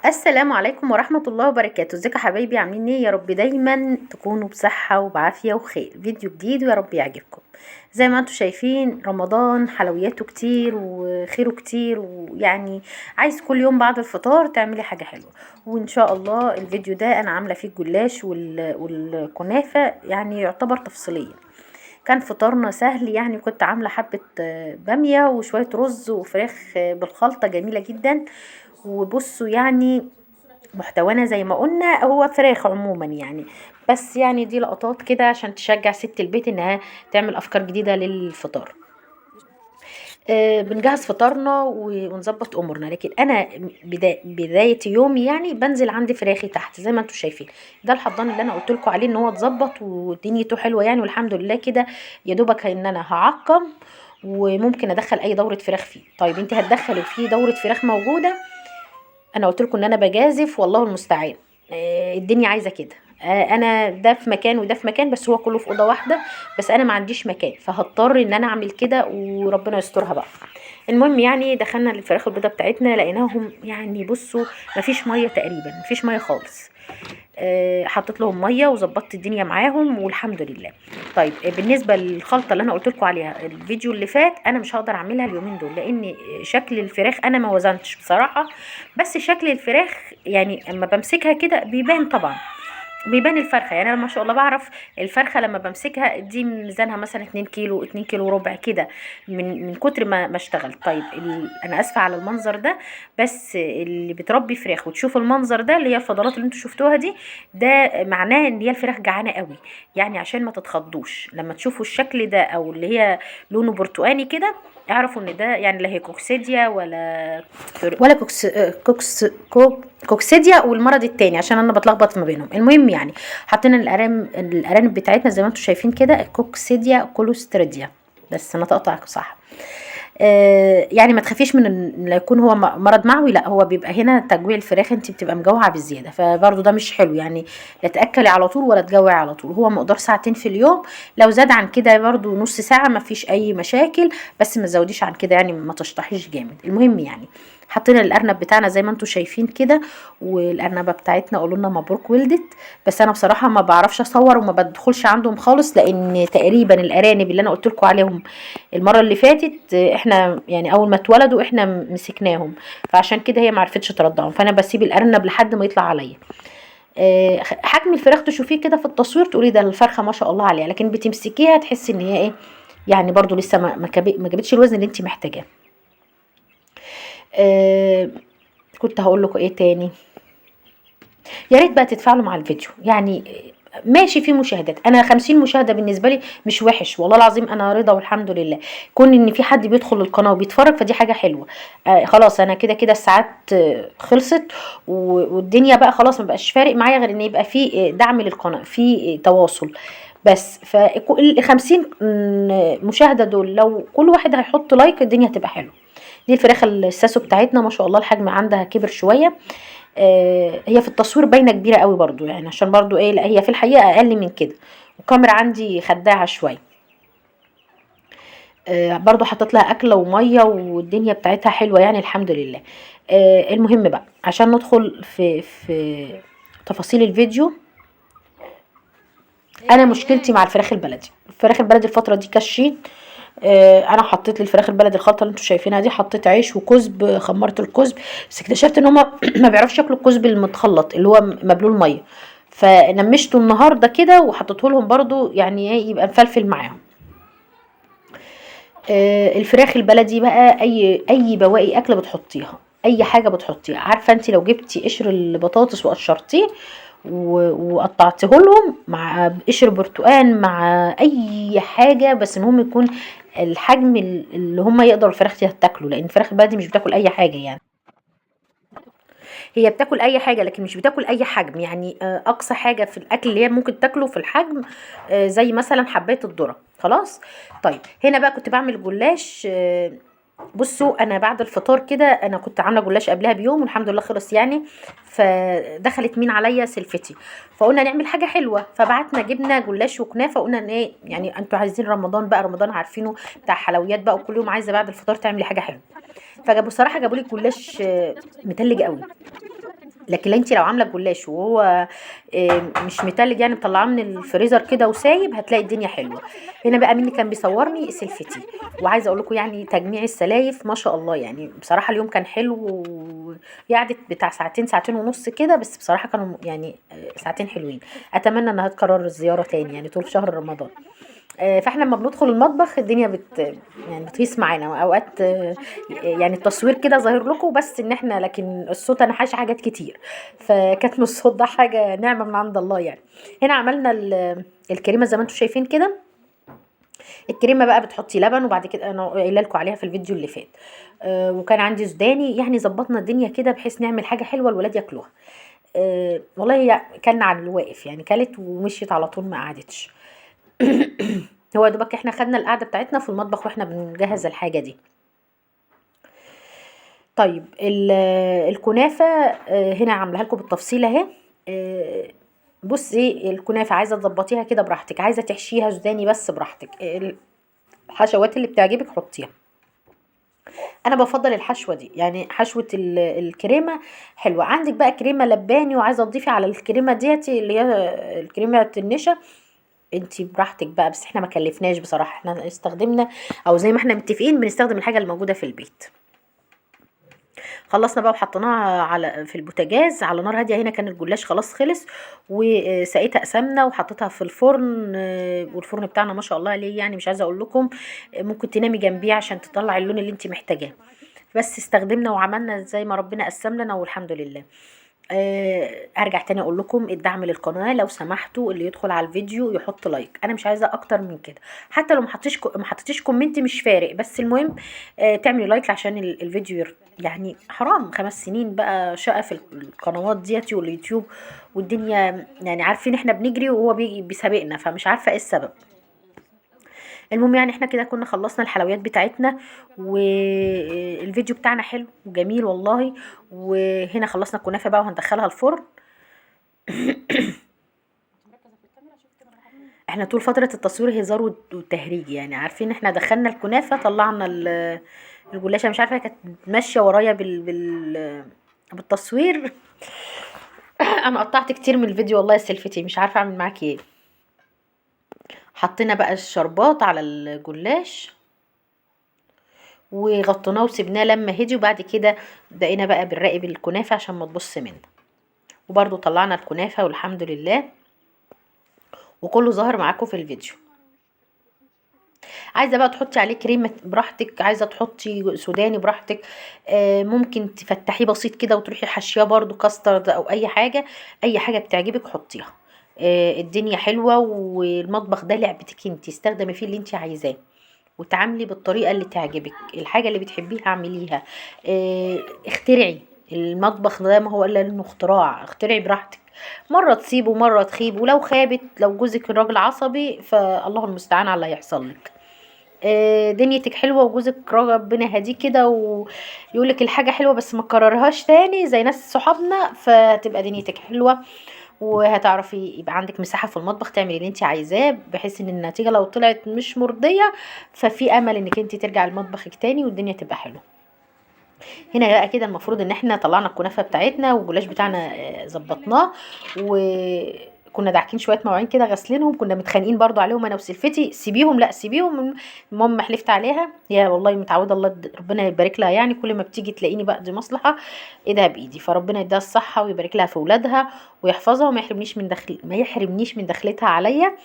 السلام عليكم ورحمة الله وبركاته. ازيكم يا حبايبي؟ عاملين ايه؟ يا رب دايما تكونوا بصحة وبعافية وخير. فيديو جديد ويا رب يعجبكم. زي ما انتم شايفين رمضان حلوياته كتير وخيره كتير، ويعني عايز كل يوم بعد الفطار تعملي حاجة حلوة. وان شاء الله الفيديو ده انا عاملة فيه الجلاش والكنافة، يعني يعتبر تفصيلية. كان فطارنا سهل، يعني كنت عاملة حبة بامية وشوية رز وفراخ بالخلطة جميلة جدا. وبصوا يعني محتوانا زي ما قلنا هو فراخ عموما يعني، بس يعني دي لقطات كده عشان تشجع ست البيت انها تعمل افكار جديدة للفطار. بنجهز فطارنا ونظبط امورنا، لكن انا بداية يومي يعني بنزل عندي فراخي تحت زي ما انتم شايفين. ده الحضان اللي انا قلت لكم عليه ان هو اتظبط ودنيته حلوة يعني، والحمد لله كده. يا دوبك ان انا هعقم وممكن ادخل اي دورة فراخ فيه. طيب انت هتدخلي فيه دورة فراخ موجودة؟ انا قلت لكم ان انا بجازف والله المستعان. الدنيا عايزه كده. انا ده في مكان وده في مكان، بس هو كله في اوضه واحده. بس انا ما عنديش مكان، فهضطر ان انا اعمل كده وربنا يسترها بقى. المهم يعني دخلنا الفراخ البيضه بتاعتنا لقيناهم يعني بصوا، مفيش ميه تقريبا، مفيش ميه خالص. حطيت لهم ميه وظبطت الدنيا معاهم والحمد لله. طيب بالنسبه للخلطه اللي انا قلت لكم عليها الفيديو اللي فات، انا مش هقدر اعملها اليومين دول لان شكل الفراخ انا ما وزنتش بصراحه. بس شكل الفراخ يعني اما بمسكها كده بيبان طبعا، بيبان الفرخه. يعني انا ما شاء الله بعرف الفرخه لما بمسكها دي ميزانها مثلا 2 كيلو 2 كيلو ربع كده، من كتر ما اشتغل. طيب انا اسفه على المنظر ده، بس اللي بتربي فراخ وتشوف المنظر ده اللي هي الفضلات اللي انتوا شفتوها دي، ده معناه ان هي الفراخ جعانه قوي. يعني عشان ما تتخضوش لما تشوفوا الشكل ده او اللي هي لونه برتقاني كده، اعرفوا ان ده يعني لا هي كوكسيديا ولا كوكسيديا والمرض التاني، عشان انا بتلخبط ما بينهم. المهم يعني حطينا الارانب بتاعتنا زي ما انتم شايفين كده، كوكسيديا كولوستريديا، بس انا تقطع صح. يعني ما تخافيش من لا يكون هو مرض معوي، لا هو بيبقى هنا تجويع الفراخ، انت بتبقى مجوعه بالزياده، فبرضه ده مش حلو يعني. لا تاكلي على طول ولا تجوعي على طول، هو مقدار ساعتين في اليوم. لو زاد عن كده برضه نص ساعه ما فيش اي مشاكل، بس ما تزوديش عن كده يعني ما تشطحيش جامد. المهم يعني حطينا الارنب بتاعنا زي ما انتم شايفين كده، والارنبه بتاعتنا قولوا لنا مبروك ولدت. بس انا بصراحه ما بعرفش اصور وما بدخلش عندهم خالص، لان تقريبا الارانب اللي انا قلت لكم عليهم المره اللي فاتت احنا يعني اول ما اتولدوا احنا مسكناهم، فعشان كده هي ما عرفتش ترضعهم، فانا بسيب الارنب لحد ما يطلع عليا. حجم الفراخ تشوفيه كده في التصوير تقولي ده الفرخه ما شاء الله عليها، لكن بتمسكيها تحسي ان هي ايه، يعني برضو لسه ما جابتش الوزن اللي انت محتاجاه. كنت هقول لكم ايه تاني؟ يا ريت بقى تتفاعلوا مع الفيديو يعني. ماشي في مشاهدات، انا 50 مشاهده بالنسبه لي مش وحش والله العظيم، انا رضا والحمد لله. كون ان في حد بيدخل القناه وبيتفرج فدي حاجه حلوه. خلاص انا كده كده الساعات خلصت، والدنيا بقى خلاص ما بقاش فارق معايا غير ان يبقى في دعم للقناه، في تواصل. بس فال 50 مشاهده دول لو كل واحد هيحط لايك الدنيا هتبقى حلوه. دي الفراخ الساسو بتاعتنا ما شاء الله الحجم عندها كبر شويه. هي في التصوير باينه كبيره قوي برضو، يعني عشان برضو ايه، لا هي في الحقيقه اقل من كده، والكاميرا عندي خداعه شويه. برضو حطيت لها اكله وميه والدنيا بتاعتها حلوه يعني الحمد لله. المهم بقى عشان ندخل في تفاصيل الفيديو. انا مشكلتي مع الفراخ البلدي، الفراخ البلدي الفتره دي كشيت. انا حطيت للفراخ البلدي الخلطه اللي انتم شايفينها دي، حطيت عيش وكزب، خمرت الكزب. بس اكتشفت ان هم ما بيعرفش ياكلوا الكزب المتخلط اللي هو مبلول ميه، فنمشته النهارده كده وحطيته لهم برضو يعني ايه يبقى مفلفل معاهم. الفراخ البلدي بقى اي بواقي اكل بتحطيها، اي حاجه بتحطيها. عارفه انت لو جبتي قشر البطاطس وقشرتيه وقطعته لهم مع قشر برتقان مع اي حاجه، بس المهم يكون الحجم اللي هم يقدروا الفراخ تاكله، لان الفراخ البلدي مش بتاكل اي حاجه يعني. هي بتاكل اي حاجه لكن مش بتاكل اي حجم يعني. اقصى حاجه في الاكل اللي هي ممكن تاكله في الحجم زي مثلا حبايه الذره خلاص. طيب هنا بقى كنت بعمل جلاش. بصوا انا بعد الفطار كده انا كنت عامله جلاش قبلها بيوم والحمد لله خلص يعني. فدخلت مين عليا سلفتي، فقلنا نعمل حاجه حلوه، فبعتنا جبنا جلاش وكنافه. قلنا ان ايه يعني انتوا عايزين رمضان بقى، رمضان عارفينه بتاع حلويات بقى، وكل يوم عايزه بعد الفطار تعملي حاجه حلوه. فجابوا صراحه جابوا لي جلاش متلج قوي. لكن انت لو عامله جلاش وهو مش متلج يعني مطلعاه من الفريزر كده وسايب، هتلاقي الدنيا حلوه. هنا بقى مين اللي كان بيصورني؟ سلفتي. وعايزه اقول لكم يعني تجميع السلايف ما شاء الله، يعني بصراحه اليوم كان حلو قعدت بتاع ساعتين ساعتين ونص كده، بس بصراحه كانوا يعني ساعتين حلوين. اتمنى انها تكرر الزياره تاني يعني طول شهر رمضان. فاحنا لما بندخل المطبخ الدنيا يعني بتهيص معانا اوقات. يعني التصوير كده ظاهر لكم بس ان احنا، لكن الصوت انا حاجه حاجات كتير. فكانت من الصوت ده حاجه نعمه من عند الله يعني. هنا عملنا الكريمه زي ما انتم شايفين كده. الكريمه بقى بتحطي لبن، وبعد كده انا قايله لكم عليها في الفيديو اللي فات. وكان عندي سوداني، يعني ظبطنا الدنيا كده بحيث نعمل حاجه حلوه الولاد ياكلوها. والله هي كلنا على الواقف يعني، كلت ومشيت على طول ما قعدتش. هو يا دوبك احنا خدنا القعده بتاعتنا في المطبخ واحنا بنجهز الحاجه دي. طيب الكنافه هنا عاملاها لكم بالتفصيل اهي. بصي الكنافه عايزه تظبطيها كده براحتك، عايزه تحشيها سوداني بس براحتك، الحشوات اللي بتعجبك حطيها. انا بفضل الحشوه دي، يعني حشوه الكريمه حلوه. عندك بقى كريمه لباني وعايزه تضيفي على الكريمه ديتي اللي هي الكريمه النشا، انتي براحتك بقى. بس احنا ما كلفناش بصراحه، احنا استخدمنا او زي ما احنا متفقين بنستخدم الحاجه الموجوده في البيت. خلصنا بقى وحطيناها في البوتاجاز على نار هاديه. هنا كان الجلاش خلاص خلص، وسقيتها سمنه وحطيتها في الفرن. والفرن بتاعنا ما شاء الله عليه، يعني مش عايزه اقول لكم. ممكن تنامي جنبيه عشان تطلع اللون اللي انت محتاجاه. بس استخدمنا وعملنا زي ما ربنا قسم لنا والحمد لله. ارجع تاني اقول لكم الدعم للقناه، لو سمحتوا اللي يدخل على الفيديو يحط لايك، انا مش عايزه اكتر من كده. حتى لو ما حطيتيش كومنت مش فارق، بس المهم تعملي لايك عشان الفيديو يعني حرام 5 سنين بقى شقه في القنوات ديتي واليوتيوب والدنيا، يعني عارفين احنا بنجري وهو بيسابقنا، فمش عارفه ايه السبب. المهم يعني احنا كده كنا خلصنا الحلويات بتاعتنا، والفيديو بتاعنا حلو وجميل والله. وهنا خلصنا الكنافه بقى وهندخلها الفرن. احنا طول فتره التصوير هزار وتهريج، يعني عارفين احنا دخلنا الكنافه طلعنا الجلاشه، مش عارفه كانت ماشيه ورايا بالتصوير. انا قطعت كتير من الفيديو والله يا سلفتي، مش عارفه اعمل معاكي ايه. حطينا بقى الشربات على الجلاش وغطيناه وسبناه لما هدي، وبعد كده بقينا بقى بنراقب الكنافه عشان ما تبص منا. وبرده طلعنا الكنافه والحمد لله، وكله ظهر معاكم في الفيديو. عايزه بقى تحطي عليه كريمه براحتك، عايزه تحطي سوداني براحتك. ممكن تفتحيه بسيط كده وتروحي حاشيه برده كاسترد او اي حاجه، اي حاجه بتعجبك حطيها. الدنيا حلوه، والمطبخ ده لعبتك انت، استخدمي فيه اللي انت عايزاه وتعاملي بالطريقه اللي تعجبك. الحاجه اللي بتحبيها اعمليها. اخترعي. المطبخ ده ما هو الا انه اختراع، اخترعي براحتك. مره تصيب ومره تخيب، ولو خابت لو جوزك الراجل عصبي فالله المستعان على اللي هيحصل لك. دنيتك حلوه وجوزك ربنا هديه كده ويقولك الحاجه حلوه بس ما تكررهاش تاني زي ناس صحابنا، فتبقى دنيتك حلوه وهتعرفي يبقى عندك مساحه في المطبخ تعملي اللي انت عايزاه، بحيث ان النتيجه لو طلعت مش مرضيه ففي امل انك انت ترجعي لمطبخك تاني والدنيا تبقى حلوه. هنا بقى كده المفروض ان احنا طلعنا الكنافه بتاعتنا والجلاش بتاعنا ظبطناه، وكنا داعكين شويه مواعين كده غاسلينهم، كنا متخانقين برضو عليهم انا وسلفتي، سيبيهم لا سيبيهم. المهم حلفت عليها، هي والله متعوده الله ربنا يبارك لها، يعني كل ما بتيجي تلاقيني بقضي مصلحه ايدها بايدي، فربنا يديها الصحه ويبارك لها في اولادها ويحفظها وما يحرمنيش من دخلتها عليا.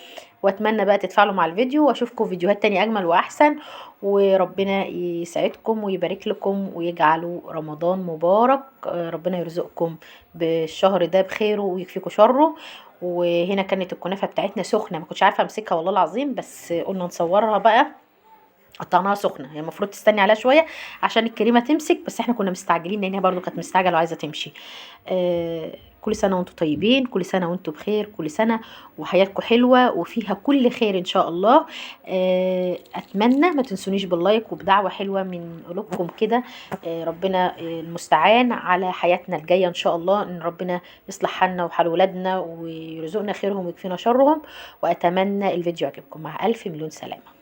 واتمنى بقى تتفاعلوا مع الفيديو، واشوفكم فيديوهات تانية اجمل واحسن. وربنا يسعدكم ويبارك لكم ويجعله رمضان مبارك. ربنا يرزقكم بالشهر ده بخيره ويكفيكم شره. وهنا كانت الكنافه بتاعتنا سخنه، ما كنتش عارفه امسكها والله العظيم، بس قلنا نصورها بقى. قطعناها سخنه، هي المفروض تستني عليها شويه عشان الكريمه تمسك، بس احنا كنا مستعجلين لان هي برضو كانت مستعجله وعايزه تمشي. كل سنه وانتم طيبين، كل سنه وانتم بخير، كل سنه وحياتكم حلوه وفيها كل خير ان شاء الله. اتمنى ما تنسونيش باللايك وبدعوه حلوه من قلوبكم كده. ربنا المستعان على حياتنا الجايه ان شاء الله، ان ربنا يصلح حالنا وحال ولادنا ويرزقنا خيرهم ويكفينا شرهم. واتمنى الفيديو يعجبكم. مع الف مليون سلامه.